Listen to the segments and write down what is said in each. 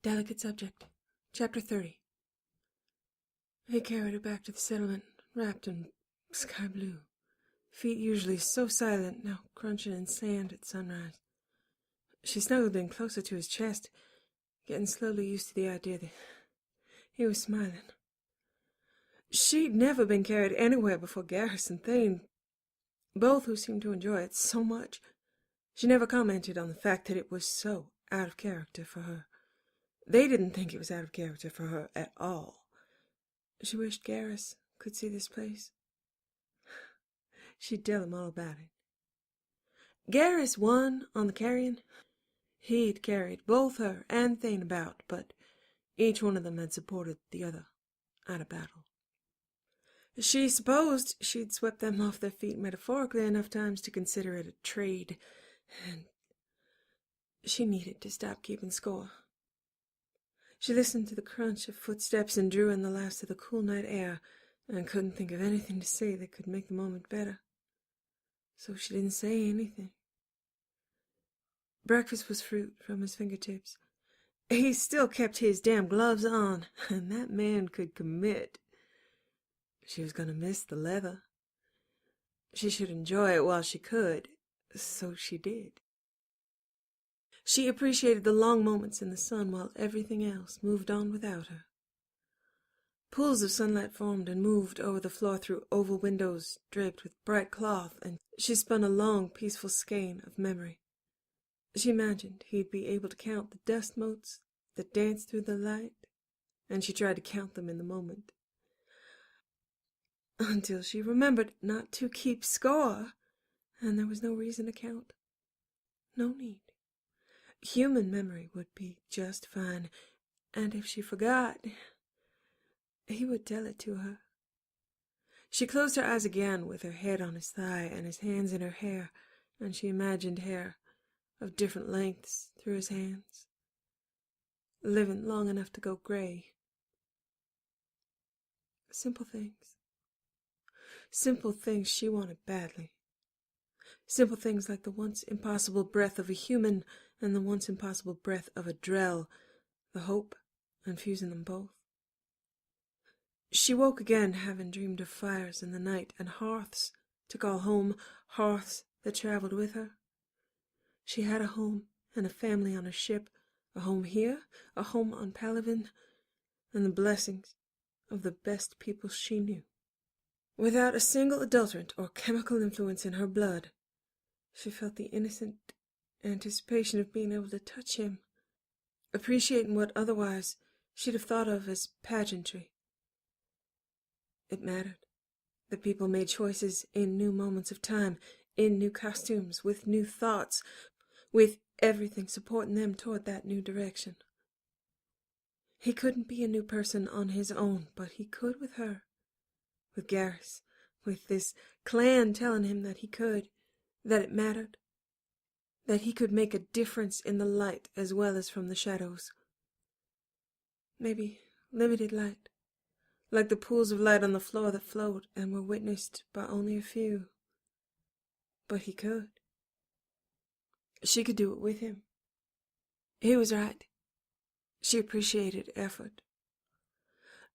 Delicate subject. Chapter 30. He carried her back to the settlement, wrapped in sky blue. Feet usually so silent, now crunching in sand at sunrise. She snuggled in closer to his chest, getting slowly used to the idea that he was smiling. She'd never been carried anywhere before Garrus and Thane, both who seemed to enjoy it so much. She never commented on the fact that it was so out of character for her. They didn't think it was out of character for her at all. She wished Garrus could see this place. She'd tell him all about it. Garrus won on the carrion. He'd carried both her and Thane about, but each one of them had supported the other out of battle. She supposed she'd swept them off their feet metaphorically enough times to consider it a trade, and she needed to stop keeping score. She listened to the crunch of footsteps and drew in the last of the cool night air, and couldn't think of anything to say that could make the moment better. So she didn't say anything. Breakfast was fruit from his fingertips. He still kept his damn gloves on, and that man could commit. She was going to miss the leather. She should enjoy it while she could, so she did. She appreciated the long moments in the sun while everything else moved on without her. Pools of sunlight formed and moved over the floor through oval windows draped with bright cloth, and she spun a long, peaceful skein of memory. She imagined he'd be able to count the dust motes that danced through the light, and she tried to count them in the moment. Until she remembered not to keep score, and there was no reason to count. No need. Human memory would be just fine, and if she forgot, he would tell it to her. She closed her eyes again with her head on his thigh and his hands in her hair, and she imagined hair of different lengths through his hands, living long enough to go gray. Simple things. Simple things she wanted badly. Simple things like the once impossible breath of a human and the once impossible breath of a drell, the hope infusing them both. She woke again, having dreamed of fires in the night and hearths to call home, hearths that traveled with her. She had a home and a family on a ship, a home here, a home on Palaven, and the blessings of the best people she knew. Without a single adulterant or chemical influence in her blood, she felt the innocent anticipation of being able to touch him, appreciating what otherwise she'd have thought of as pageantry. It mattered that people made choices in new moments of time, in new costumes, with new thoughts, with everything supporting them toward that new direction. He couldn't be a new person on his own, but he could with her, with Garrus, with this clan telling him that he could, that it mattered, that he could make a difference in the light as well as from the shadows. Maybe limited light, like the pools of light on the floor that flowed and were witnessed by only a few. But he could. She could do it with him. He was right. She appreciated effort.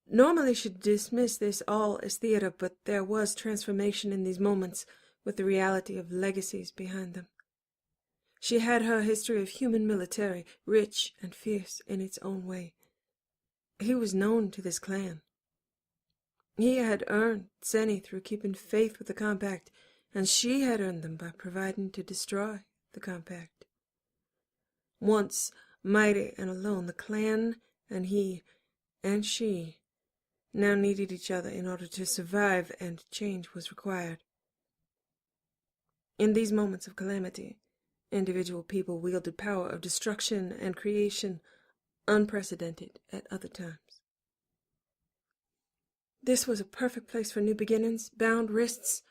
Normally she'd dismiss this all as theater, but there was transformation in these moments with the reality of legacies behind them. She had her history of human military, rich and fierce in its own way. He was known to this clan. He had earned Seni through keeping faith with the Compact, and she had earned them by providing to destroy the Compact. Once mighty and alone, the clan and he and she now needed each other in order to survive, and change was required. In these moments of calamity, individual people wielded power of destruction and creation unprecedented at other times. This was a perfect place for new beginnings, bound wrists,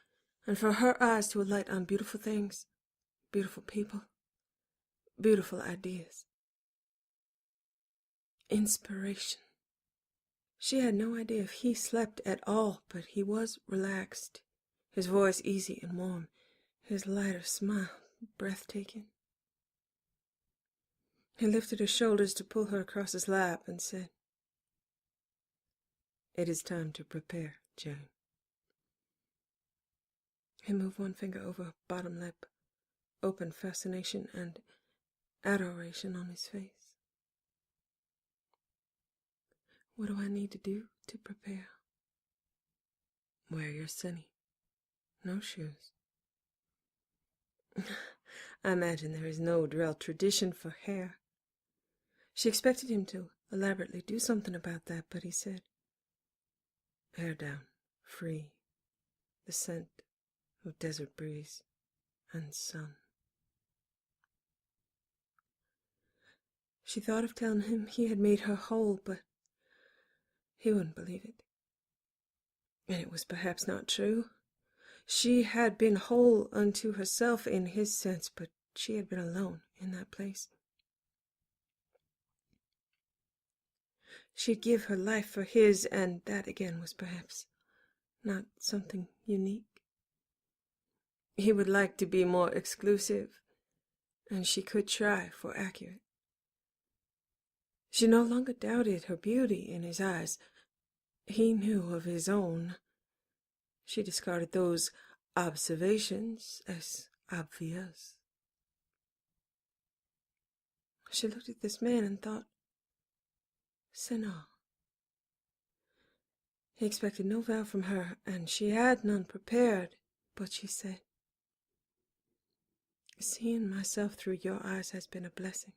and for her eyes to alight on beautiful things, beautiful people, beautiful ideas. Inspiration. She had no idea if he slept at all, but he was relaxed, his voice easy and warm, his lighter smile breathtaking. He lifted her shoulders to pull her across his lap and said, "It is time to prepare, Jane." He moved one finger over her bottom lip, open fascination and adoration on his face. "What do I need to do to prepare?" "Wear your sunny. No shoes." I imagine there is no Drell tradition for hair. She expected him to elaborately do something about that, but he said, "Hair down, free, the scent of desert breeze and sun." She thought of telling him he had made her whole, but he wouldn't believe it. And it was perhaps not true. She had been whole unto herself in his sense, but she had been alone in that place. She'd give her life for his, and that again was perhaps not something unique. He would like to be more exclusive, and she could try for accurate. She no longer doubted her beauty in his eyes. He knew of his own. She discarded those observations as obvious. She looked at this man and thought, Senna. He expected no vow from her, and she had none prepared, but she said, "Seeing myself through your eyes has been a blessing.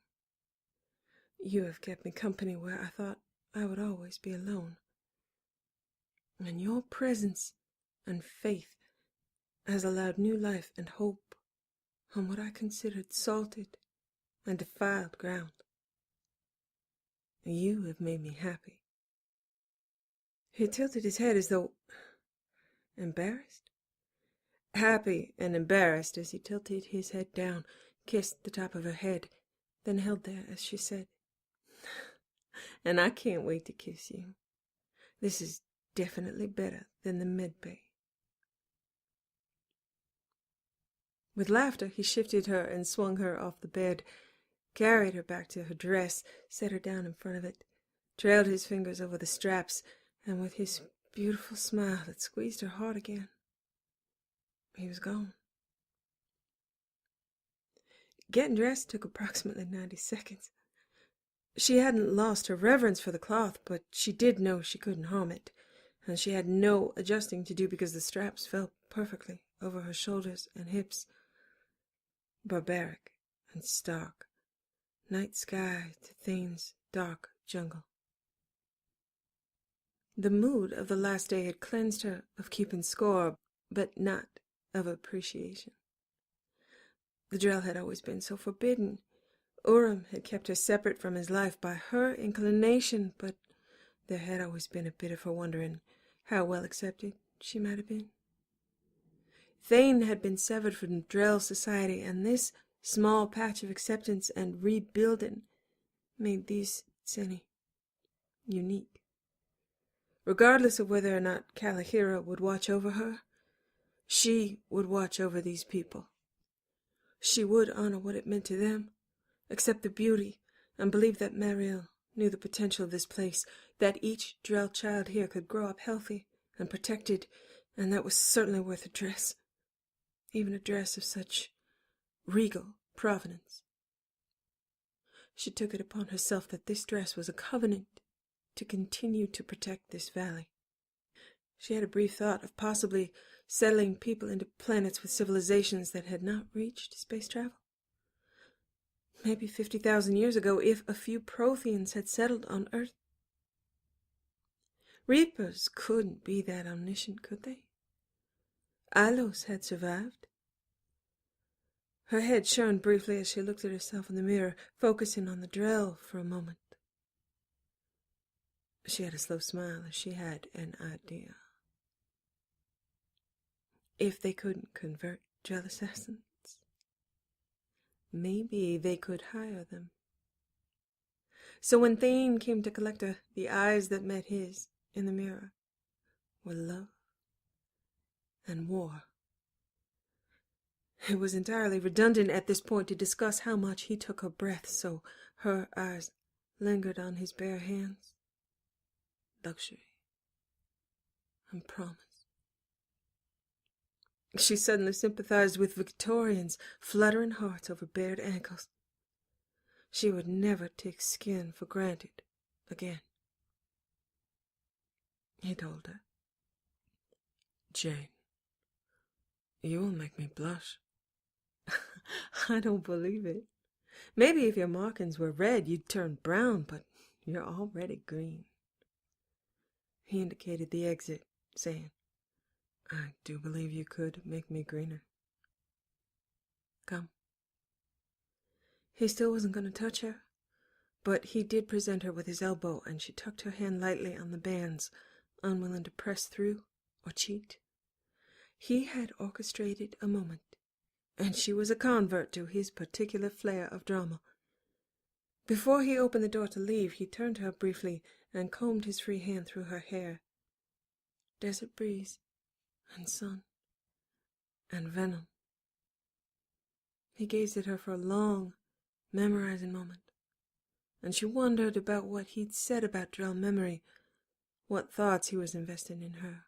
You have kept me company where I thought I would always be alone. And your presence and faith has allowed new life and hope on what I considered salted and defiled ground. You have made me happy." He tilted his head as though embarrassed. Happy and embarrassed as he tilted his head down, kissed the top of her head, then held there as she said, "And I can't wait to kiss you. This is definitely better than the medbay." With laughter, he shifted her and swung her off the bed, carried her back to her dress, set her down in front of it, trailed his fingers over the straps, and with his beautiful smile that squeezed her heart again, he was gone. Getting dressed took approximately 90 seconds. She hadn't lost her reverence for the cloth, but she did know she couldn't harm it, and she had no adjusting to do because the straps fell perfectly over her shoulders and hips. Barbaric and stark, night sky to Thane's dark jungle. The mood of the last day had cleansed her of keeping score, but not of appreciation. The Drell had always been so forbidden. Urim had kept her separate from his life by her inclination, but there had always been a bit of her wondering how well accepted she might have been. Thane had been severed from Drell society, and this small patch of acceptance and rebuilding made these Tseni unique. Regardless of whether or not Kalahira would watch over her, she would watch over these people. She would honor what it meant to them, accept the beauty, and believe that Mariel knew the potential of this place, that each Drell child here could grow up healthy and protected, and that was certainly worth a dress, even a dress of such regal provenance. She took it upon herself that this dress was a covenant to continue to protect this valley. She had a brief thought of possibly settling people into planets with civilizations that had not reached space travel. Maybe 50,000 years ago, if a few Protheans had settled on Earth. Reapers couldn't be that omniscient, could they? Alos had survived. Her head shone briefly as she looked at herself in the mirror, focusing on the Drell for a moment. She had a slow smile as she had an idea. If they couldn't convert Drell assassins, maybe they could hire them. So when Thane came to collect her, the eyes that met his in the mirror were love and war. It was entirely redundant at this point to discuss how much he took her breath, so her eyes lingered on his bare hands. Luxury and promise. She suddenly sympathized with Victorians' fluttering hearts over bared ankles. She would never take skin for granted again. He told her, "Jane, you will make me blush." I don't believe it. Maybe if your markings were red, you'd turn brown, but you're already green. He indicated the exit, saying, "I do believe you could make me greener. Come." He still wasn't going to touch her, but he did present her with his elbow, and she tucked her hand lightly on the bands, unwilling to press through or cheat. He had orchestrated a moment, and she was a convert to his particular flair of drama. Before he opened the door to leave, he turned to her briefly and combed his free hand through her hair. Desert breeze and sun and venom. He gazed at her for a long, memorizing moment, and she wondered about what he'd said about Drell memory, what thoughts he was investing in her,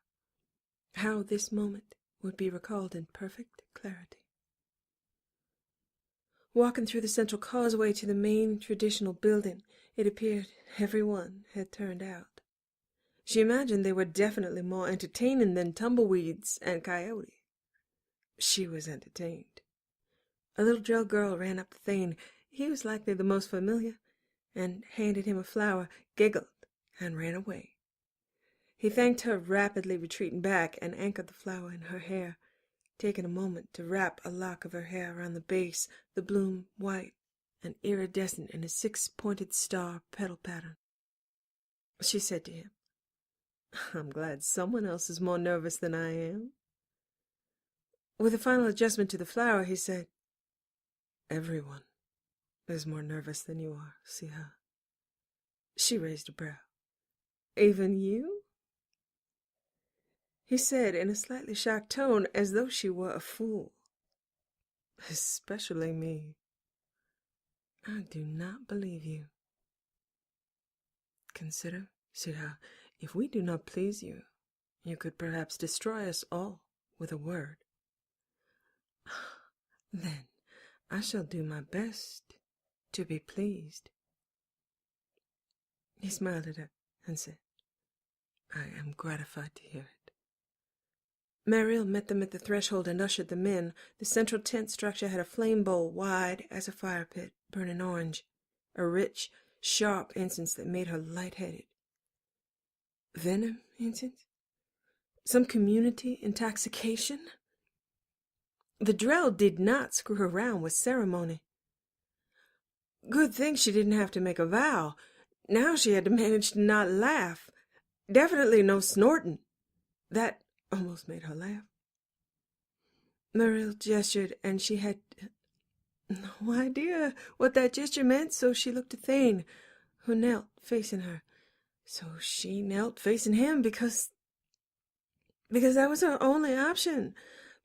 how this moment would be recalled in perfect clarity. Walking through the central causeway to the main traditional building, it appeared everyone had turned out. She imagined they were definitely more entertaining than tumbleweeds and coyote. She was entertained. A little Drell girl ran up to Thane. He was likely the most familiar, and handed him a flower, giggled, and ran away. He thanked her, rapidly retreating back, and anchored the flower in her hair, taking a moment to wrap a lock of her hair around the base, the bloom white and iridescent in a six-pointed star petal pattern. She said to him, "I'm glad someone else is more nervous than I am." With a final adjustment to the flower, he said, "Everyone is more nervous than you are, see her?" She raised a brow. "Even you?" He said in a slightly shocked tone, as though she were a fool. "Especially me." "I do not believe you." "Consider, Sirha, if we do not please you, you could perhaps destroy us all with a word." "Then I shall do my best to be pleased." He smiled at her and said, "I am gratified to hear it." Mariel met them at the threshold and ushered them in. The central tent structure had a flame bowl wide as a fire pit, burning orange, a rich, sharp incense that made her lightheaded. Venom incense? Some community intoxication? The Drell did not screw around with ceremony. Good thing she didn't have to make a vow. Now she had to manage to not laugh. Definitely no snorting. That almost made her laugh. Mariel gestured, and she had no idea what that gesture meant, so she looked at Thane, who knelt facing her. So she knelt facing him because that was her only option.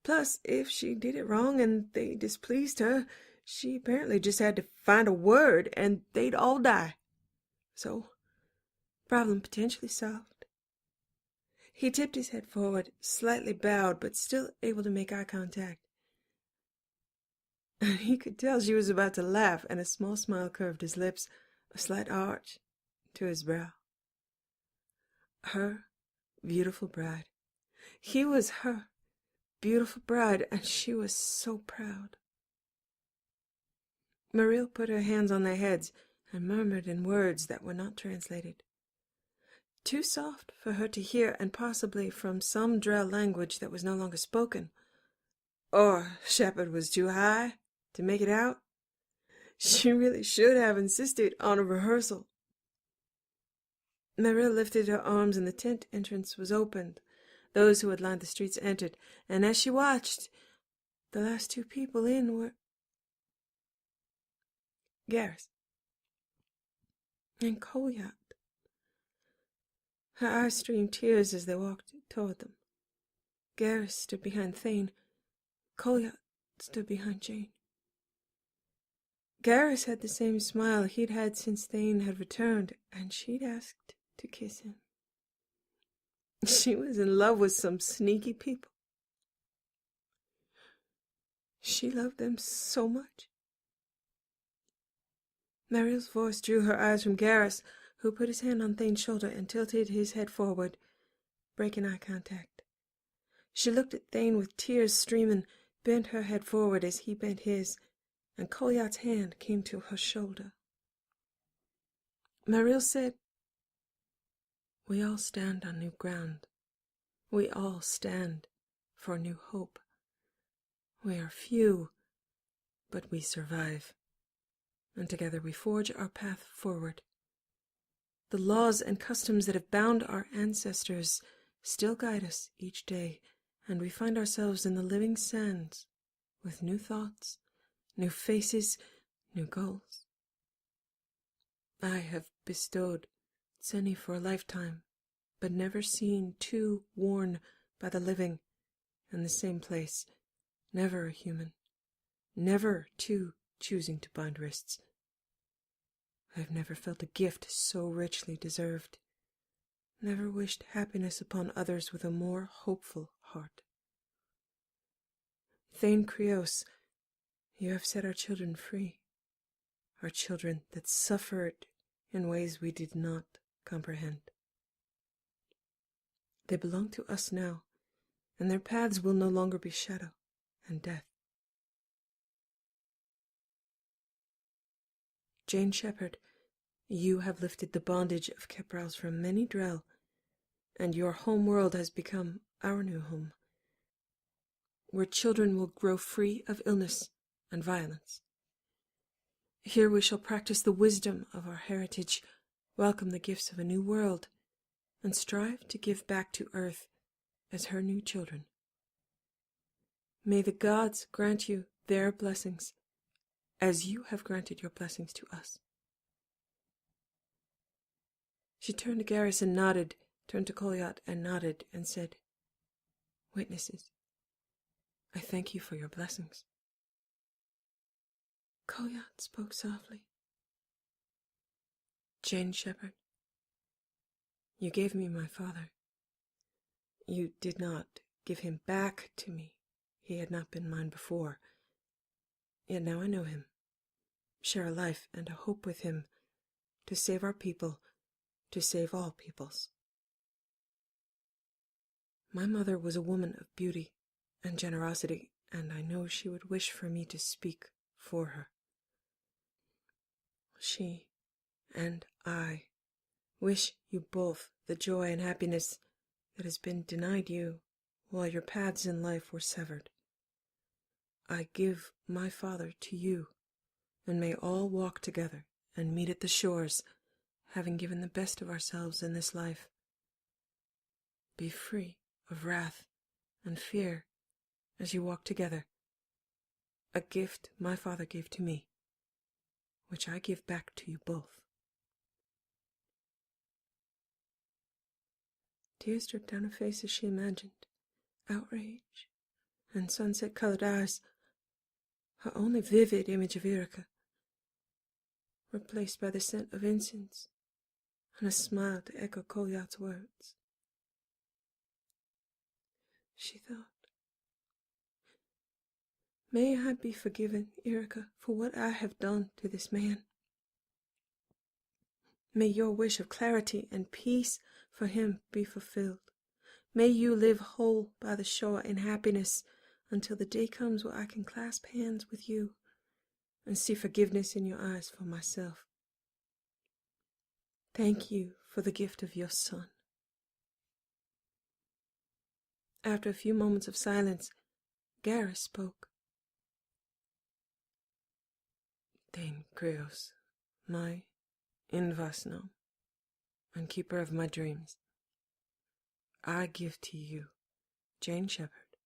Plus, if she did it wrong and they displeased her, she apparently just had to find a word and they'd all die. So, problem potentially solved. He tipped his head forward, slightly bowed, but still able to make eye contact. He could tell she was about to laugh, and a small smile curved his lips, a slight arch to his brow. Her beautiful bride. He was her beautiful bride, and she was so proud. Mariel put her hands on their heads and murmured in words that were not translated. Too soft for her to hear, and possibly from some Drell language that was no longer spoken. Or Shepard was too high to make it out. She really should have insisted on a rehearsal. Mariel lifted her arms and the tent entrance was opened. Those who had lined the streets entered, and as she watched, the last two people in were Garrus and Kolyat. Her eyes streamed tears as they walked toward them. Garrus stood behind Thane. Kolyat stood behind Jane. Garrus had the same smile he'd had since Thane had returned, and she'd asked to kiss him. She was in love with some sneaky people. She loved them so much. Mariel's voice drew her eyes from Garrus, who put his hand on Thane's shoulder and tilted his head forward, breaking eye contact. She looked at Thane with tears streaming, bent her head forward as he bent his, and Kolyat's hand came to her shoulder. Mariel said, "We all stand on new ground. We all stand for new hope. We are few, but we survive, and together we forge our path forward. The laws and customs that have bound our ancestors still guide us each day, and we find ourselves in the living sands with new thoughts, new faces, new goals. I have bestowed Tseni for a lifetime, but never seen two worn by the living in the same place, never a human, never two choosing to bind wrists. I have never felt a gift so richly deserved, never wished happiness upon others with a more hopeful heart. Thane Krios, you have set our children free, our children that suffered in ways we did not comprehend. They belong to us now, and their paths will no longer be shadow and death. Jane Shepard, you have lifted the bondage of Keprals from many Drell, and your home world has become our new home, where children will grow free of illness and violence. Here we shall practice the wisdom of our heritage, welcome the gifts of a new world, and strive to give back to Earth as her new children. May the gods grant you their blessings, as you have granted your blessings to us." She turned to Garrus and nodded, turned to Kolyat and nodded, and said, "Witnesses, I thank you for your blessings." Kolyat spoke softly. "Jane Shepard, you gave me my father. You did not give him back to me. He had not been mine before. Yet now I know him, share a life and a hope with him, to save our people, to save all peoples. My mother was a woman of beauty and generosity, and I know she would wish for me to speak for her. She and I wish you both the joy and happiness that has been denied you while your paths in life were severed. I give my father to you, and may all walk together and meet at the shores, having given the best of ourselves in this life. Be free of wrath and fear as you walk together, a gift my father gave to me, which I give back to you both." Tears dripped down her face as she imagined outrage and sunset-colored eyes, her only vivid image of Erica, replaced by the scent of incense and a smile to echo Kolyat's words. She thought, "May I be forgiven, Erica, for what I have done to this man. May your wish of clarity and peace for him be fulfilled. May you live whole by the shore in happiness until the day comes where I can clasp hands with you and see forgiveness in your eyes for myself. Thank you for the gift of your son." After a few moments of silence, Garrus spoke. "Thane Krios, my Invasno, and keeper of my dreams, I give to you Jane Shepard,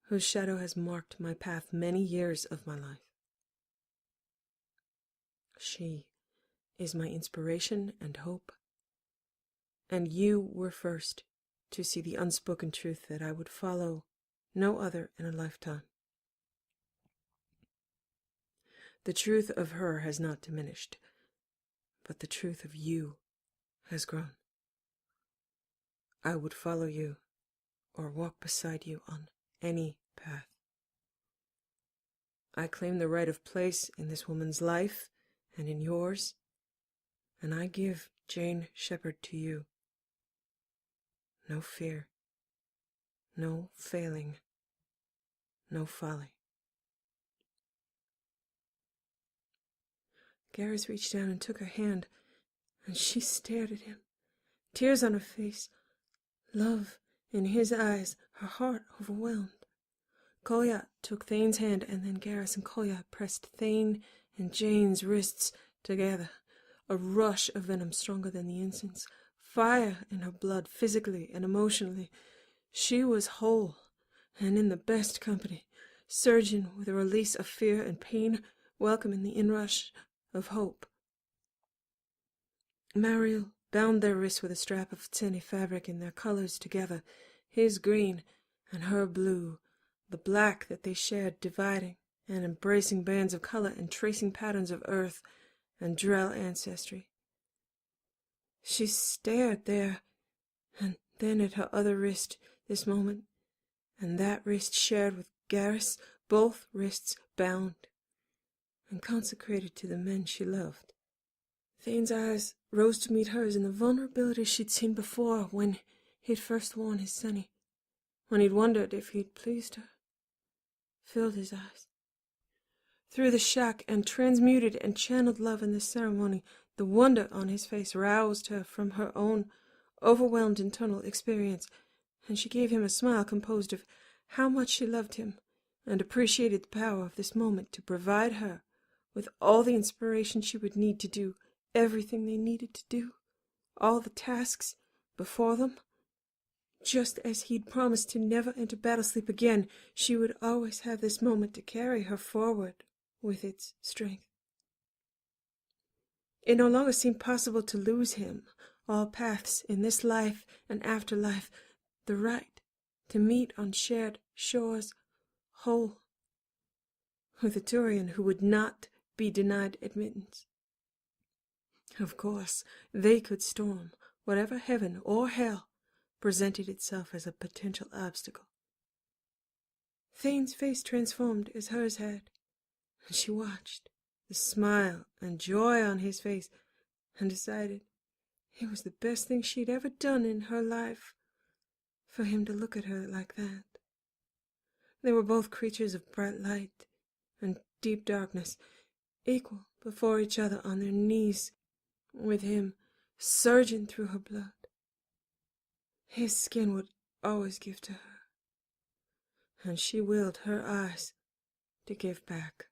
whose shadow has marked my path many years of my life. She is my inspiration and hope, and you were first to see the unspoken truth that I would follow no other in a lifetime. The truth of her has not diminished, but the truth of you has grown. I would follow you, or walk beside you on any path. I claim the right of place in this woman's life and in yours, and I give Jane Shepard to you. No fear, no failing, no folly. Garrus reached down and took her hand, and she stared at him, tears on her face, love in his eyes, her heart overwhelmed. Kolyat took Thane's hand, and then Garrus and Kolyat pressed Thane and Jane's wrists together. A rush of venom stronger than the incense, fire in her blood physically and emotionally. She was whole, and in the best company, surging with a release of fear and pain, welcoming the inrush of hope. Mariel bound their wrists with a strap of Thane fabric in their colors together, his green and her blue, the black that they shared dividing and embracing bands of color and tracing patterns of earth and Drell ancestry. She stared there, and then at her other wrist this moment, and that wrist shared with Garrus, both wrists bound and consecrated to the men she loved. Thane's eyes rose to meet hers in the vulnerability she'd seen before when he'd first worn his Sunny, when he'd wondered if he'd pleased her. Filled his eyes. Through the shock and transmuted and channeled love in this ceremony, the wonder on his face roused her from her own overwhelmed internal experience, and she gave him a smile composed of how much she loved him and appreciated the power of this moment to provide her with all the inspiration she would need to do everything they needed to do, all the tasks before them. Just as he'd promised to never enter battle sleep again, she would always have this moment to carry her forward with its strength. It no longer seemed possible to lose him. All paths in this life and afterlife, the right to meet on shared shores, whole, with a Turian who would not be denied admittance. Of course, they could storm whatever heaven or hell presented itself as a potential obstacle. Thane's face transformed as hers had, and she watched the smile and joy on his face and decided it was the best thing she'd ever done in her life for him to look at her like that. They were both creatures of bright light and deep darkness, equal before each other on their knees, with him surging through her blood. His skin would always give to her, and she willed her eyes to give back.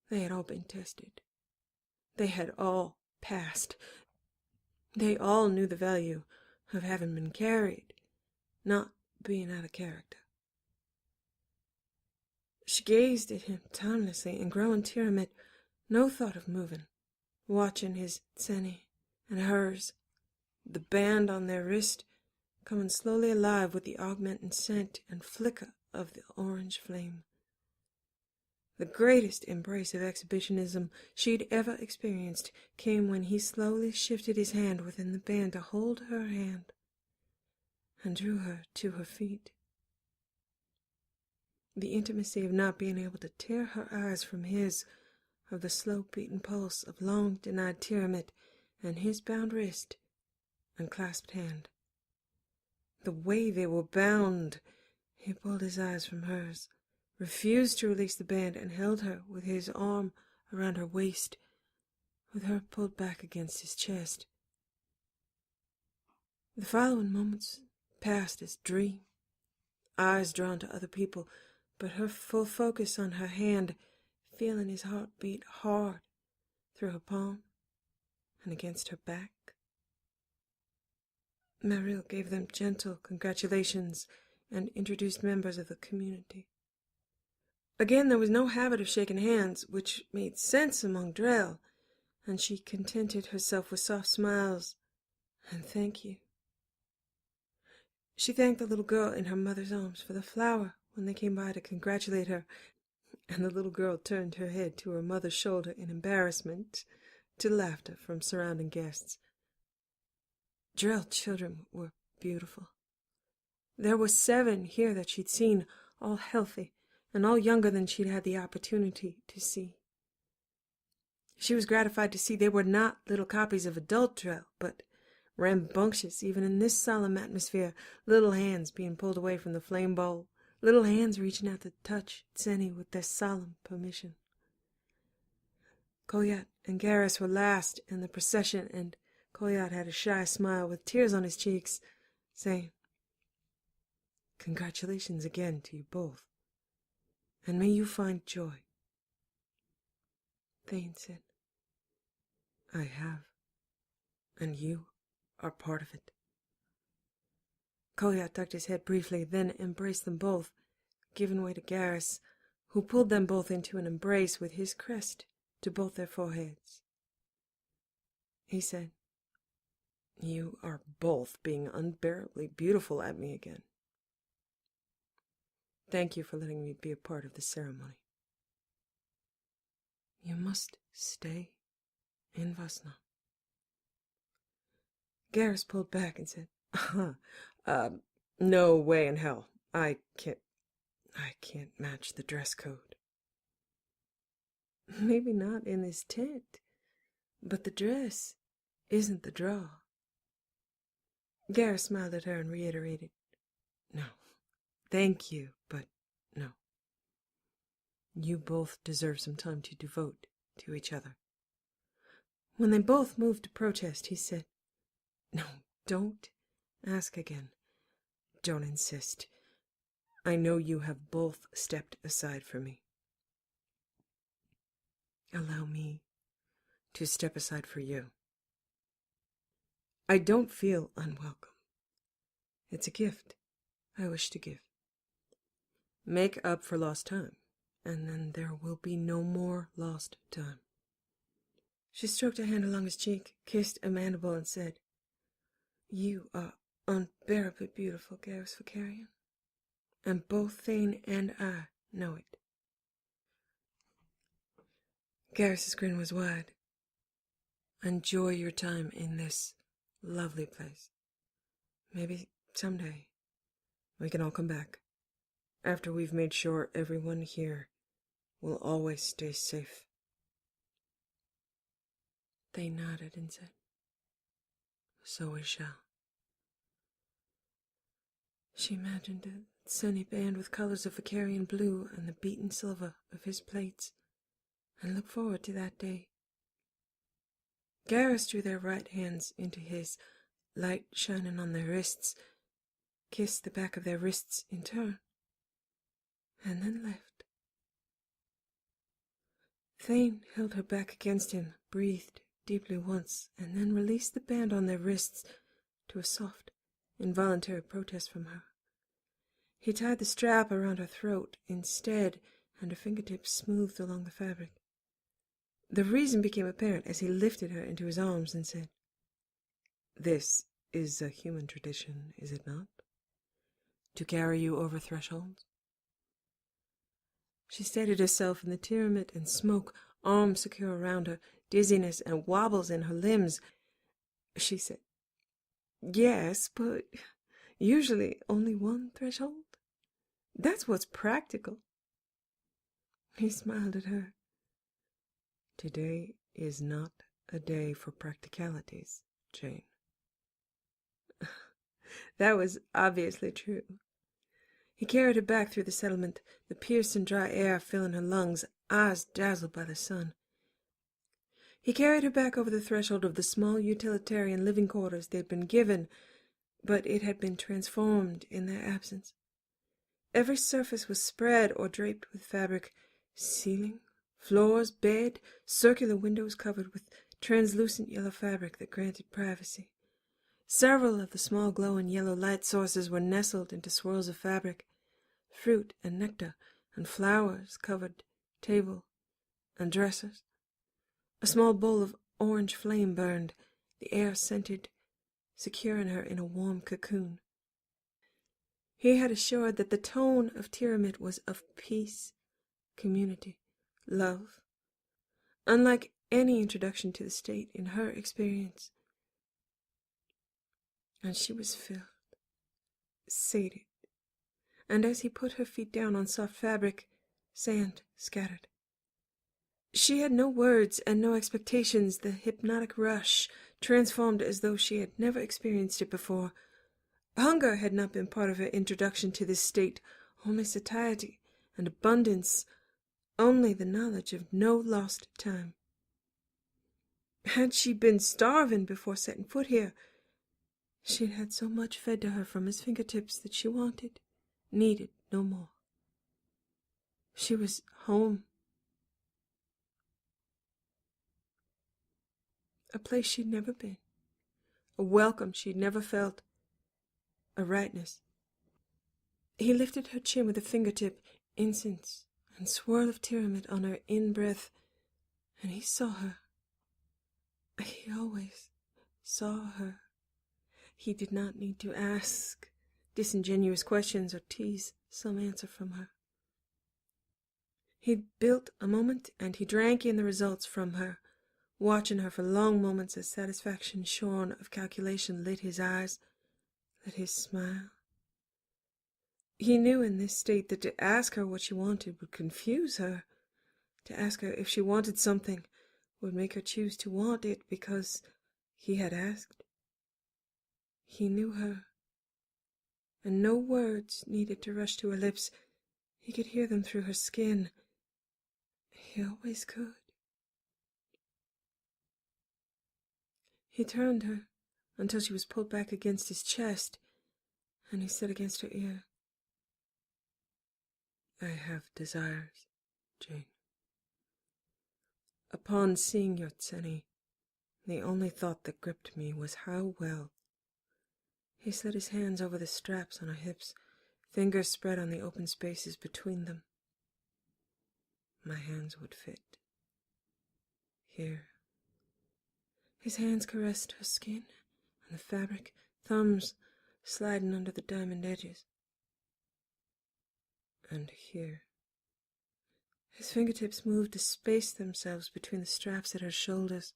They had all been tested. They had all passed. They all knew the value of having been carried, not being out of character. She gazed at him timelessly in growing tearment, no thought of moving, watching his Thane and hers, the band on their wrist coming slowly alive with the augmenting scent and flicker of the orange flame. The greatest embrace of exhibitionism she'd ever experienced came when he slowly shifted his hand within the band to hold her hand and drew her to her feet. The intimacy of not being able to tear her eyes from his, of the slow-beating pulse of long-denied tearment, and his bound wrist and clasped hand. The way they were bound. He pulled his eyes from hers, refused to release the band, and held her with his arm around her waist, with her pulled back against his chest. The following moments passed as dream, eyes drawn to other people, but her full focus on her hand, feeling his heart beat hard through her palm and against her back. Mariel gave them gentle congratulations and introduced members of the community. Again, there was no habit of shaking hands, which made sense among Drell, and she contented herself with soft smiles and thank you. She thanked the little girl in her mother's arms for the flower when they came by to congratulate her, and the little girl turned her head to her mother's shoulder in embarrassment, to laughter from surrounding guests. Drell children were beautiful. There were 7 here that she'd seen, all healthy, and all younger than she'd had the opportunity to see. She was gratified to see they were not little copies of adult Drell, but rambunctious even in this solemn atmosphere, little hands being pulled away from the flame bowl, little hands reaching out to touch Tsenny with their solemn permission. Koyat and Garrus were last in the procession, and Koyat had a shy smile with tears on his cheeks, saying, "Congratulations again to you both, and may you find joy." Thane said, "I have, and you are part of it." Koyat ducked his head briefly, then embraced them both, giving way to Garrus, who pulled them both into an embrace with his crest to both their foreheads. He said, "You are both being unbearably beautiful at me again. Thank you for letting me be a part of the ceremony. You must stay in Vasna." Garrus pulled back and said, "No way in hell. I can't match the dress code." "Maybe not in this tent, but the dress isn't the draw." Garrus smiled at her and reiterated, "No, thank you, but no. You both deserve some time to devote to each other." When they both moved to protest, he said, "No, don't ask again. Don't insist. I know you have both stepped aside for me. Allow me to step aside for you. I don't feel unwelcome. It's a gift I wish to give. Make up for lost time, and then there will be no more lost time." She stroked a hand along his cheek, kissed a mandible, and said, "You are unbearably beautiful, Garrus Vakarian, and both Thane and I know it." Garrus's grin was wide. "Enjoy your time in this lovely place. Maybe someday we can all come back, after we've made sure everyone here will always stay safe." They nodded and said, "So we shall." She imagined a sunny band with colors of Vakarian blue and the beaten silver of his plates, and looked forward to that day. Garrus drew their right hands into his, light shining on their wrists, kissed the back of their wrists in turn, and then left. Thane held her back against him, breathed deeply once, and then released the band on their wrists to a soft, involuntary protest from her. He tied the strap around her throat instead, and her fingertips smoothed along the fabric. The reason became apparent as he lifted her into his arms and said, "This is a human tradition, is it not? To carry you over thresholds?" She steadied herself in the pyramid and smoke, arms secure around her, dizziness and wobbles in her limbs. She said, "Yes, but usually only one threshold. That's what's practical." He smiled at her. "Today is not a day for practicalities, Jane." That was obviously true. He carried her back through the settlement, the piercing dry air filling her lungs, eyes dazzled by the sun. He carried her back over the threshold of the small utilitarian living quarters they had been given, but it had been transformed in their absence. Every surface was spread or draped with fabric, ceiling, floors, bed, circular windows covered with translucent yellow fabric that granted privacy. Several of the small glowing yellow light sources were nestled into swirls of fabric. Fruit and nectar and flowers covered table and dressers. A small bowl of orange flame burned, the air scented, securing her in a warm cocoon. He had assured that the tone of Tiramit was of peace community, love. Unlike any introduction to the state in her experience. And she was filled, sated, and as he put her feet down on soft fabric, sand scattered. She had no words and no expectations. The hypnotic rush transformed as though she had never experienced it before. Hunger had not been part of her introduction to this state, only satiety and abundance, only the knowledge of no lost time. Had she been starving before setting foot here, she had had so much fed to her from his fingertips that she wanted, needed no more. She was home. A place she'd never been. A welcome she'd never felt. A rightness. He lifted her chin with a fingertip, incense and swirl of pyramid on her in-breath, and he saw her. He always saw her. He did not need to ask disingenuous questions or tease some answer from her. He built a moment, and he drank in the results from her, watching her for long moments as satisfaction shorn of calculation lit his eyes, lit his smile. He knew in this state that to ask her what she wanted would confuse her. To ask her if she wanted something would make her choose to want it because he had asked. He knew her, and no words needed to rush to her lips. He could hear them through her skin. He always could. He turned her until she was pulled back against his chest, and he said against her ear, "I have desires, Jane. Upon seeing your Tseni, the only thought that gripped me was how well." He slid his hands over the straps on her hips, fingers spread on the open spaces between them. My hands would fit. Here. His hands caressed her skin and the fabric, thumbs sliding under the diamond edges. And here. His fingertips moved to space themselves between the straps at her shoulders,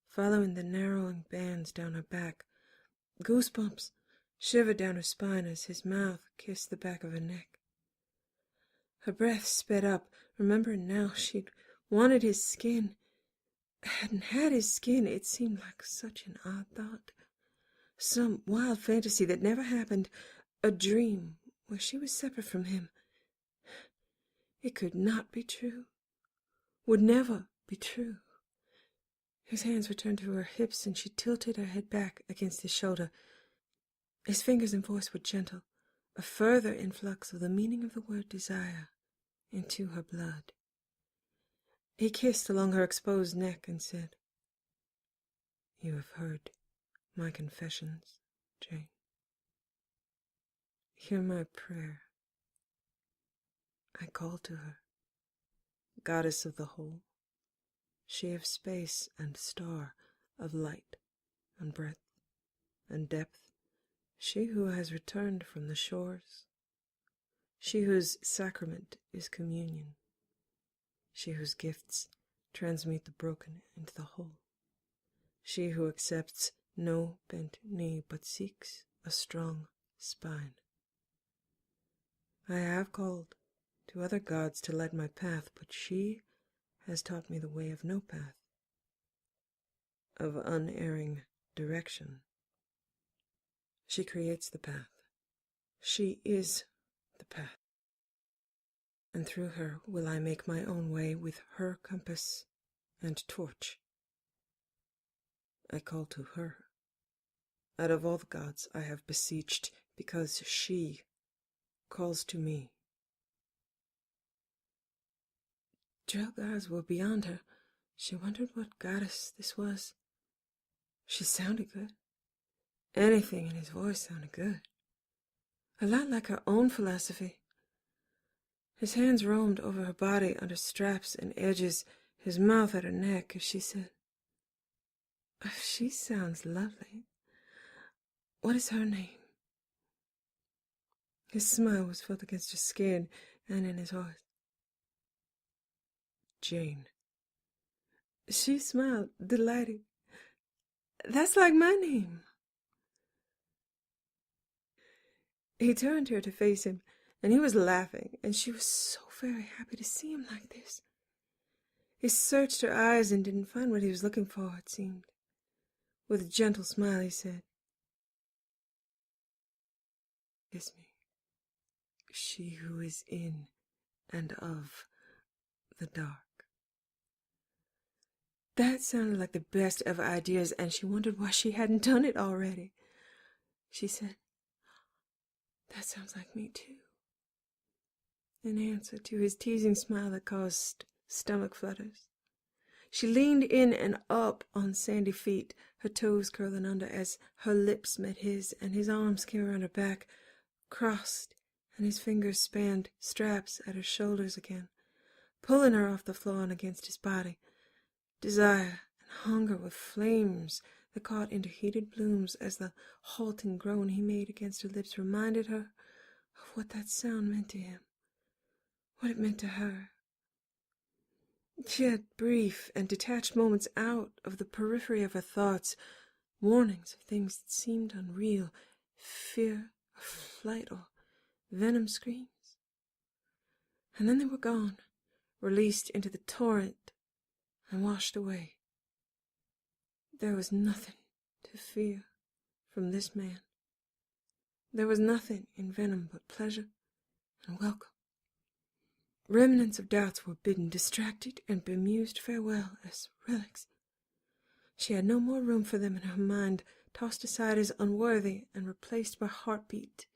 following the narrowing bands down her back. Goosebumps shivered down her spine as his mouth kissed the back of her neck. Her breath sped up, remembering now she'd wanted his skin. Hadn't had his skin. It seemed like such an odd thought. Some wild fantasy that never happened. A dream where she was separate from him. It could not be true. Would never be true. His hands returned to her hips, and she tilted her head back against his shoulder. His fingers and voice were gentle, a further influx of the meaning of the word desire into her blood. He kissed along her exposed neck and said, "You have heard my confessions, Jane. Hear my prayer." I called to her, goddess of the whole, she of space and star, of light and breadth and depth, she who has returned from the shores, she whose sacrament is communion, she whose gifts transmute the broken into the whole, she who accepts no bent knee but seeks a strong spine. I have called to other gods to light my path, but she has taught me the way of no path, of unerring direction. She creates the path. She is the path. And through her will I make my own way with her compass and torch. I call to her. Out of all the gods I have beseeched, because she calls to me. Drill gods were beyond her. She wondered what goddess this was. She sounded good. Anything in his voice sounded good. A lot like her own philosophy. His hands roamed over her body under straps and edges, his mouth at her neck as she said, "She sounds lovely. What is her name?" His smile was felt against her skin and in his voice. Jane. She smiled, delighted. That's like my name. He turned her to face him, and he was laughing, and she was so very happy to see him like this. He searched her eyes and didn't find what he was looking for, it seemed. With a gentle smile, he said, "Kiss me, she who is in and of the dark." That sounded like the best of ideas, and she wondered why she hadn't done it already. She said, "That sounds like me, too," in answer to his teasing smile that caused stomach flutters. She leaned in and up on sandy feet, her toes curling under as her lips met his, and his arms came around her back, crossed, and his fingers spanned straps at her shoulders again, pulling her off the floor and against his body. Desire and hunger were flames that caught into heated blooms as the halting groan he made against her lips reminded her of what that sound meant to him, what it meant to her. She had brief and detached moments out of the periphery of her thoughts, warnings of things that seemed unreal, fear or flight or venom screams. And then they were gone, released into the torrent and washed away. There was nothing to fear from this man. There was nothing in venom but pleasure and welcome. Remnants of doubts were bidden distracted and bemused farewell as relics. She had no more room for them in her mind, tossed aside as unworthy and replaced by heartbeat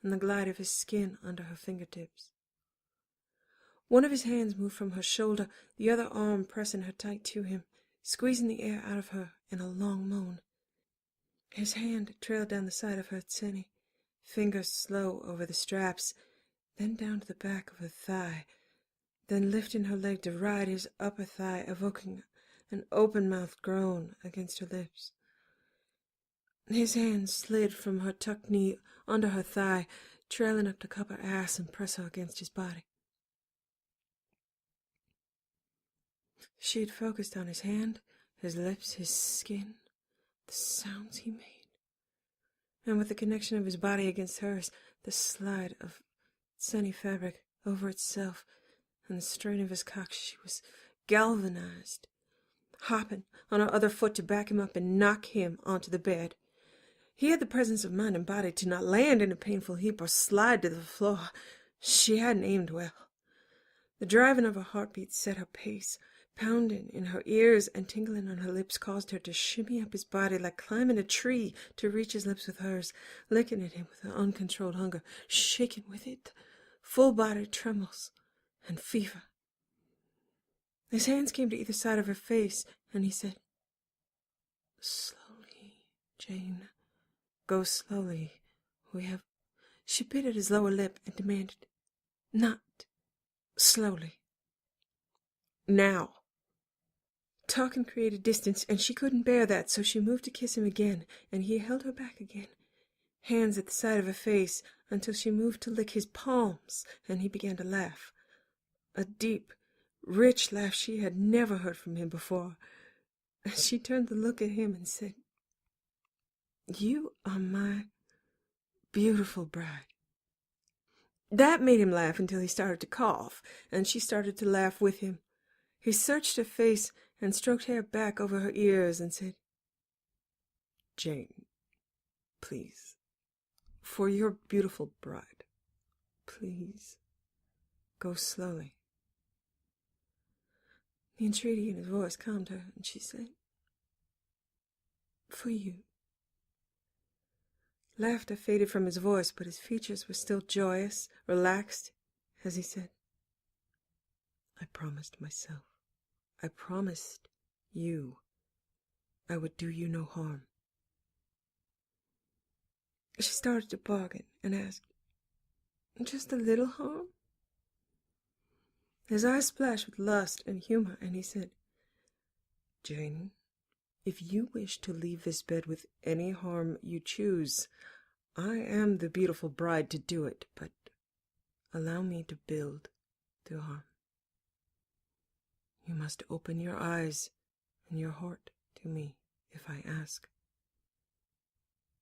and the glide of his skin under her fingertips. One of his hands moved from her shoulder, the other arm pressing her tight to him, squeezing the air out of her in a long moan. His hand trailed down the side of her tseni, fingers slow over the straps, then down to the back of her thigh, then lifting her leg to ride his upper thigh, evoking an open-mouthed groan against her lips. His hand slid from her tucked knee under her thigh, trailing up to cup her ass and press her against his body. She had focused on his hand, his lips, his skin, the sounds he made. And with the connection of his body against hers, the slide of sunny fabric over itself, and the strain of his cock, she was galvanized, hopping on her other foot to back him up and knock him onto the bed. He had the presence of mind and body to not land in a painful heap or slide to the floor. She hadn't aimed well. The driving of her heartbeat set her pace. Pounding in her ears and tingling on her lips caused her to shimmy up his body like climbing a tree to reach his lips with hers, licking at him with her uncontrolled hunger, shaking with it, full-bodied tremors and fever. His hands came to either side of her face, and he said, "Slowly, Jane. Go slowly. We have—" She bit at his lower lip and demanded, "Not slowly. Now." Talking created distance, and she couldn't bear that, so she moved to kiss him again, and he held her back again, hands at the side of her face, until she moved to lick his palms, and he began to laugh. A deep, rich laugh she had never heard from him before. She turned to look at him and said, "You are my beautiful bride." That made him laugh until he started to cough, and she started to laugh with him. He searched her face and stroked hair back over her ears and said, "Jane, please, for your beautiful bride, please, go slowly." The entreaty in his voice calmed her, and she said, "For you." Laughter faded from his voice, but his features were still joyous, relaxed, as he said, "I promised myself, I promised you, I would do you no harm." She started to bargain and asked, "Just a little harm?" His eyes splashed with lust and humor, and he said, "Jane, if you wish to leave this bed with any harm you choose, I am the beautiful bride to do it, but allow me to build the harm." You must open your eyes and your heart to me if I ask.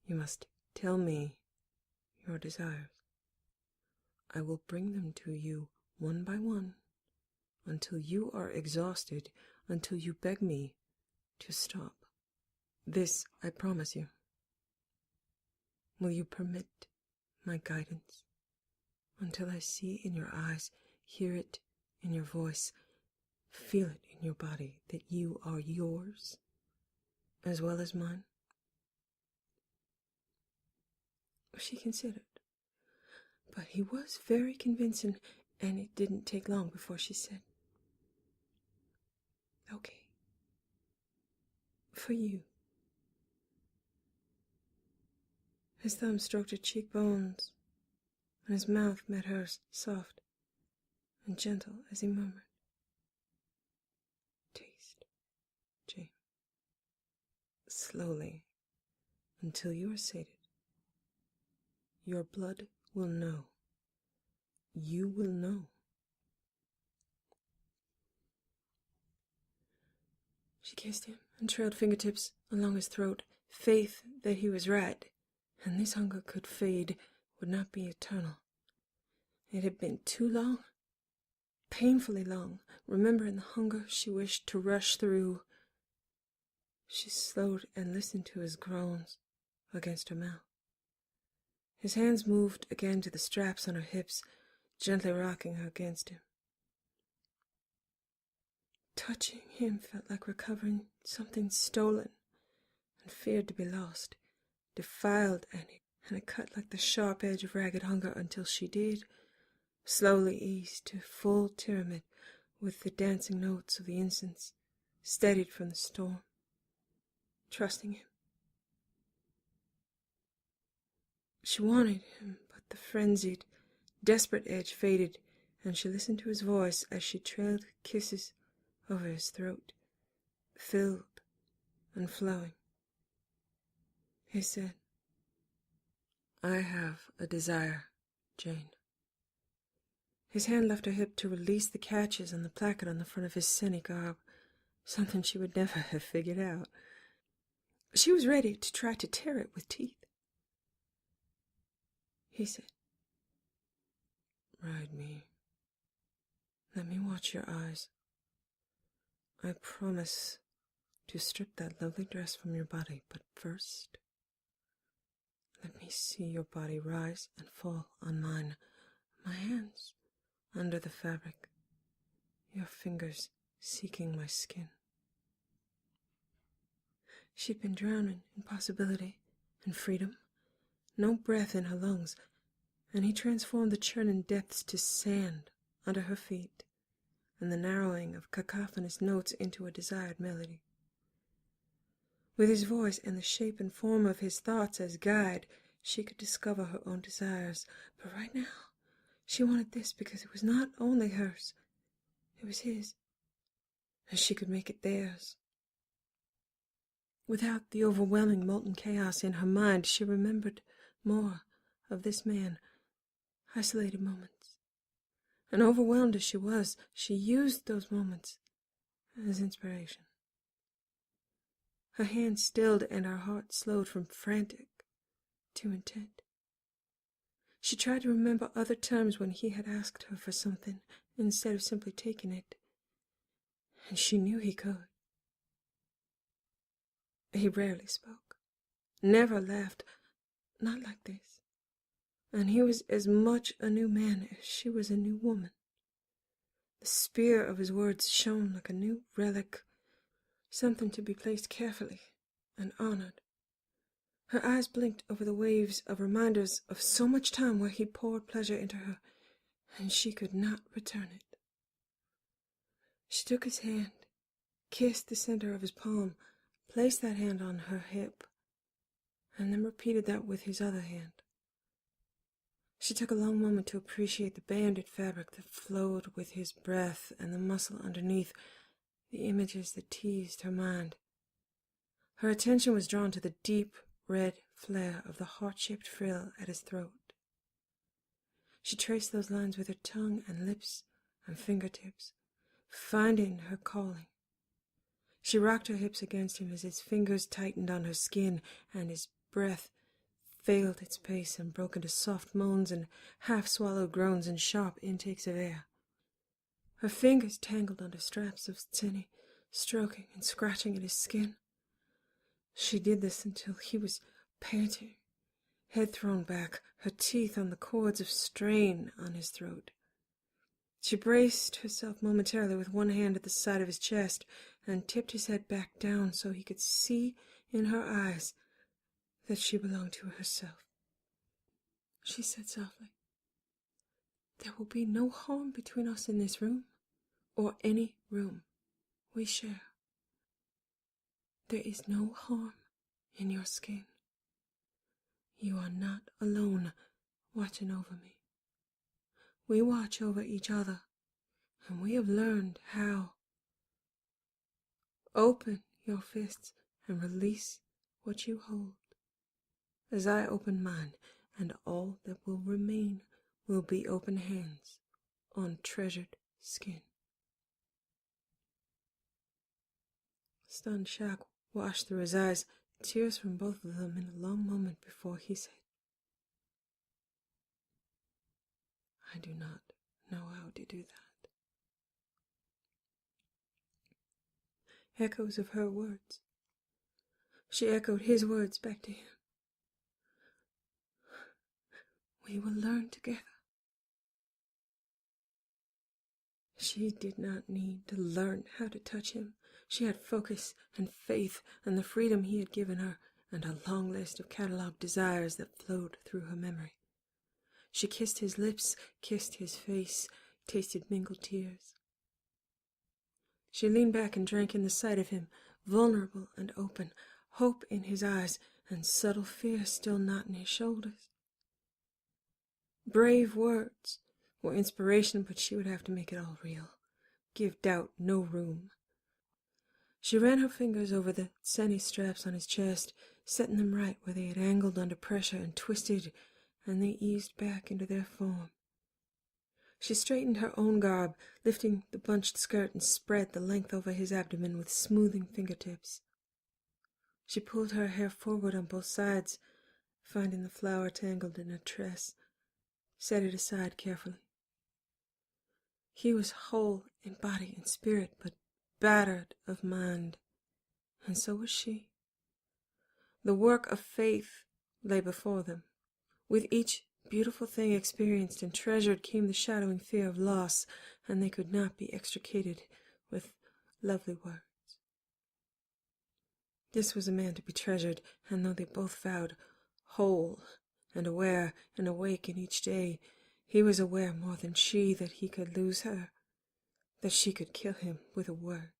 You must tell me your desires. I will bring them to you one by one until you are exhausted, until you beg me to stop. This I promise you. Will you permit my guidance until I see in your eyes, hear it in your voice, feel it in your body that you are yours as well as mine? She considered, but he was very convincing, and it didn't take long before she said, "Okay, for you." His thumb stroked her cheekbones, and his mouth met hers, soft and gentle, as he murmured, "Taste, Jane, slowly, until you are sated. Your blood will know. You will know." She kissed him and trailed fingertips along his throat, faith that he was right, and this hunger could fade, would not be eternal. It had been too long, painfully long, remembering the hunger she wished to rush through. She slowed and listened to his groans against her mouth. His hands moved again to the straps on her hips, gently rocking her against him. Touching him felt like recovering something stolen and feared to be lost, defiled, and it cut like the sharp edge of ragged hunger until she did slowly ease to full tenement with the dancing notes of the incense, steadied from the storm, trusting him. She wanted him, but the frenzied, desperate edge faded, and she listened to his voice as she trailed kisses over his throat, filled and flowing. He said, "I have a desire, Jane." His hand left her hip to release the catches on the placket on the front of his semi-garb, something she would never have figured out. She was ready to try to tear it with teeth. He said, "Ride me. Let me watch your eyes. I promise to strip that lovely dress from your body, but first, let me see your body rise and fall on mine, my hands under the fabric, your fingers seeking my skin." She'd been drowning in possibility and freedom, no breath in her lungs, and he transformed the churning depths to sand under her feet, and the narrowing of cacophonous notes into a desired melody. With his voice and the shape and form of his thoughts as guide, she could discover her own desires. But right now, she wanted this because it was not only hers, it was his, and she could make it theirs. Without the overwhelming molten chaos in her mind, she remembered more of this man, isolated moments. And overwhelmed as she was, she used those moments as inspiration. Her hands stilled and her heart slowed from frantic to intent. She tried to remember other times when he had asked her for something instead of simply taking it, and she knew he could. He rarely spoke, never laughed, not like this, and he was as much a new man as she was a new woman. The spear of his words shone like a new relic, something to be placed carefully and honored. Her eyes blinked over the waves of reminders of so much time where he poured pleasure into her, and she could not return it. She took his hand, kissed the center of his palm, placed that hand on her hip, and then repeated that with his other hand. She took a long moment to appreciate the banded fabric that flowed with his breath and the muscle underneath, the images that teased her mind. Her attention was drawn to the deep red flare of the heart-shaped frill at his throat. She traced those lines with her tongue and lips and fingertips, finding her calling. She rocked her hips against him as his fingers tightened on her skin, and his breath failed its pace and broke into soft moans and half-swallowed groans and sharp intakes of air. Her fingers tangled under straps of Thane, stroking and scratching at his skin. She did this until he was panting, head thrown back, her teeth on the cords of strain on his throat. She braced herself momentarily with one hand at the side of his chest and tipped his head back down so he could see in her eyes that she belonged to herself. She said softly, "There will be no harm between us in this room, or any room we share. There is no harm in your skin. You are not alone watching over me. We watch over each other, and we have learned how. Open your fists and release what you hold, as I open mine, and all that will remain will be open hands on treasured skin." Stunned shock washed through his eyes, tears from both of them in a long moment before he said, "I do not know how to do that." Echoes of her words. She echoed his words back to him. "We will learn together." She did not need to learn how to touch him. She had focus and faith and the freedom he had given her, and a long list of catalogued desires that flowed through her memory. She kissed his lips, kissed his face, tasted mingled tears. She leaned back and drank in the sight of him, vulnerable and open, hope in his eyes, and subtle fear still knotting his shoulders. Brave words were inspiration, but she would have to make it all real. Give doubt no room. She ran her fingers over the Thane straps on his chest, setting them right where they had angled under pressure and twisted, and they eased back into their form. She straightened her own garb, lifting the bunched skirt and spread the length over his abdomen with smoothing fingertips. She pulled her hair forward on both sides, finding the flower tangled in a tress, set it aside carefully. He was whole in body and spirit, but battered of mind, and so was she. The work of faith lay before them. With each beautiful thing experienced and treasured came the shadowing fear of loss, and they could not be extricated with lovely words. This was a man to be treasured, and though they both vowed whole and aware and awake in each day, he was aware more than she that he could lose her, that she could kill him with a word.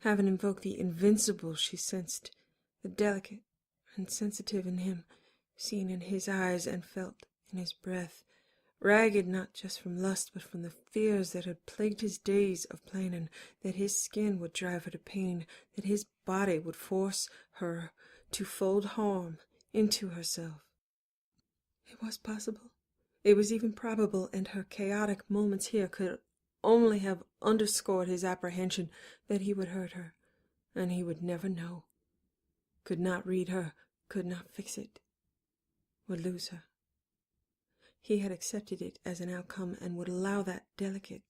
Having invoked the invincible, she sensed the delicate and sensitive in him, seen in his eyes and felt in his breath, ragged not just from lust but from the fears that had plagued his days of planning, that his skin would drive her to pain, that his body would force her to fold harm into herself. It was possible. It was even probable, and her chaotic moments here could only have underscored his apprehension that he would hurt her, and he would never know. Could not read her, could not fix it, would lose her. He had accepted it as an outcome and would allow that delicate,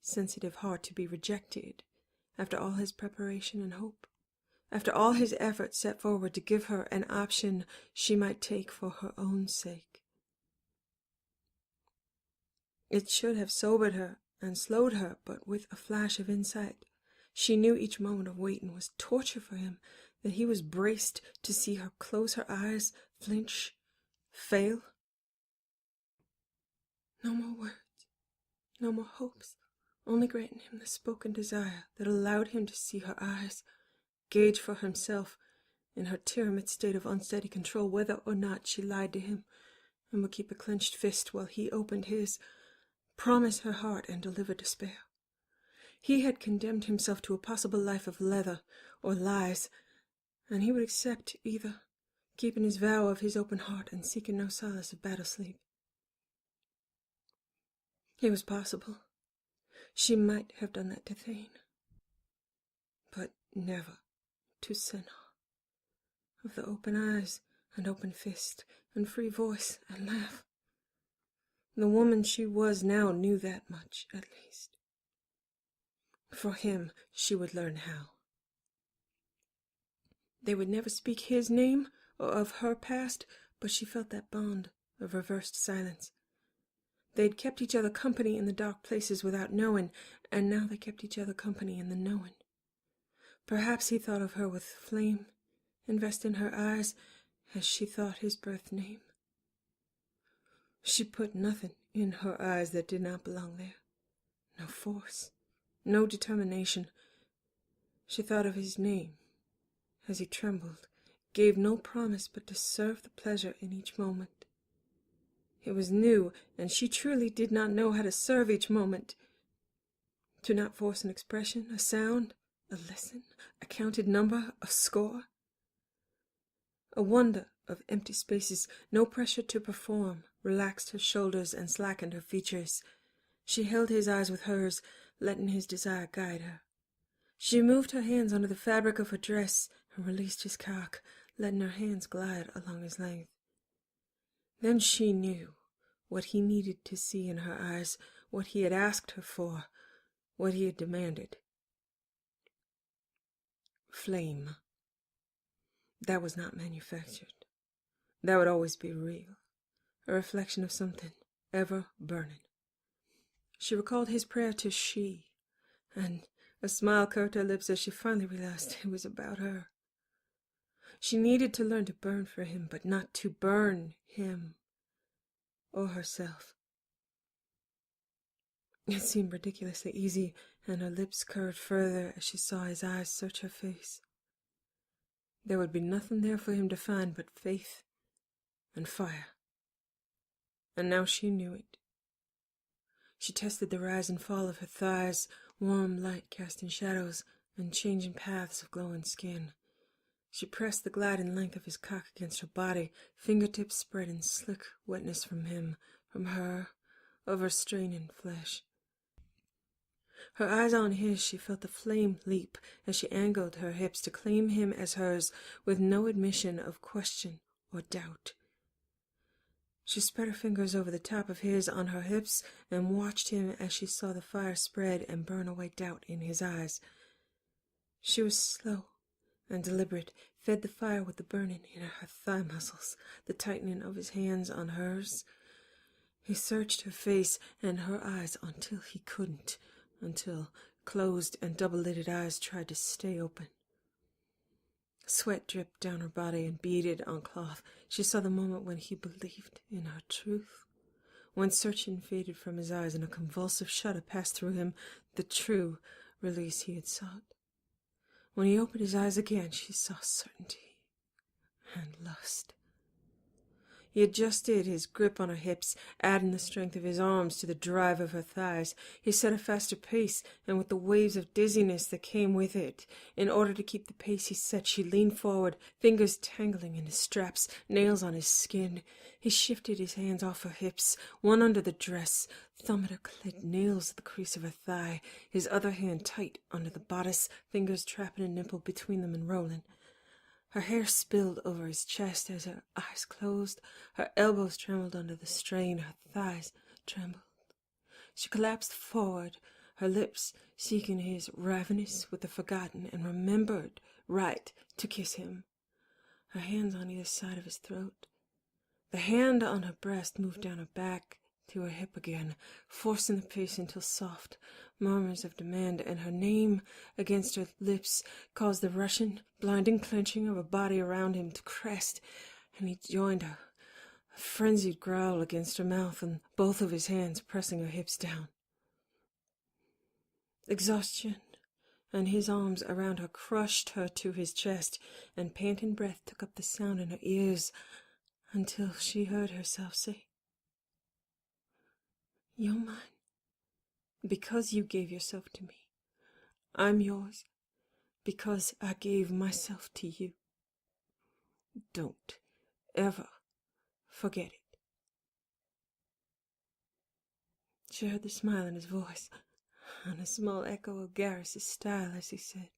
sensitive heart to be rejected after all his preparation and hope, after all his effort set forward to give her an option she might take for her own sake. It should have sobered her and slowed her, but with a flash of insight, she knew each moment of waiting was torture for him, that he was braced to see her close her eyes, flinch, fail. No more words, no more hopes, only granting him the spoken desire that allowed him to see her eyes, gauge for himself, in her timid state of unsteady control, whether or not she lied to him, and would keep a clenched fist while he opened his, promise her heart and deliver despair. He had condemned himself to a possible life of leather or lies, and he would accept either, keeping his vow of his open heart and seeking no solace of battle sleep. It was possible. She might have done that to Thane, but never to Senna. Of the open eyes and open fist and free voice and laugh. The woman she was now knew that much, at least. For him, she would learn how. They would never speak his name or of her past, but she felt that bond of reversed silence. They'd kept each other company in the dark places without knowing, and now they kept each other company in the knowing. Perhaps he thought of her with flame invest in her eyes as she thought his birth name. She put nothing in her eyes that did not belong there. No force, no determination. She thought of his name as he trembled, gave no promise but to serve the pleasure in each moment. It was new, and she truly did not know how to serve each moment. To not force an expression, a sound, a listen, a counted number, a score. A wonder of empty spaces, no pressure to perform, relaxed her shoulders and slackened her features. She held his eyes with hers, letting his desire guide her. She moved her hands under the fabric of her dress and released his cock, letting her hands glide along his length. Then she knew what he needed to see in her eyes, what he had asked her for, what he had demanded. Flame. That was not manufactured. That would always be real, a reflection of something ever burning. She recalled his prayer to she, and a smile curved her lips as she finally realized it was about her. She needed to learn to burn for him, but not to burn him or herself. It seemed ridiculously easy, and her lips curved further as she saw his eyes search her face. There would be nothing there for him to find but faith and fire. And now she knew it. She tested the rise and fall of her thighs, warm light casting shadows and changing paths of glowing skin. She pressed the gliding length of his cock against her body, fingertips spreading slick wetness from him, from her, over straining flesh. Her eyes on his, she felt the flame leap as she angled her hips to claim him as hers, with no admission of question or doubt. She spread her fingers over the top of his on her hips and watched him as she saw the fire spread and burn away doubt in his eyes. She was slow and deliberate, fed the fire with the burning in her thigh muscles, the tightening of his hands on hers. He searched her face and her eyes until he couldn't, until closed and double-lidded eyes tried to stay open. Sweat dripped down her body and beaded on cloth. She saw the moment when he believed in her truth, when searching faded from his eyes and a convulsive shudder passed through him, the true release he had sought. When he opened his eyes again, she saw certainty and lust. He adjusted his grip on her hips, adding the strength of his arms to the drive of her thighs. He set a faster pace, and with the waves of dizziness that came with it, in order to keep the pace he set, she leaned forward, fingers tangling in his straps, nails on his skin. He shifted his hands off her hips, one under the dress, thumb at her clit, nails at the crease of her thigh, his other hand tight under the bodice, fingers trapping a nipple between them and rolling. Her hair spilled over his chest as her eyes closed. Her elbows trembled under the strain. Her thighs trembled. She collapsed forward, her lips seeking his ravenous with the forgotten and remembered right to kiss him. Her hands on either side of his throat. The hand on her breast moved down her back to her hip again, forcing the pace until soft murmurs of demand and her name against her lips caused the rushing, blinding clenching of her body around him to crest, and he joined her, a frenzied growl against her mouth and both of his hands pressing her hips down. Exhaustion and his arms around her crushed her to his chest, and panting breath took up the sound in her ears until she heard herself say, "You're mine, because you gave yourself to me. I'm yours, because I gave myself to you. Don't ever forget it." She heard the smile in his voice. and a small echo of Garrus's style as he said,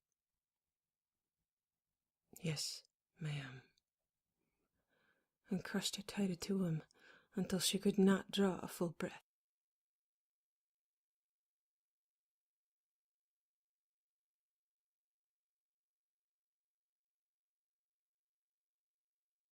"Yes, ma'am," and crushed her tighter to him until she could not draw a full breath.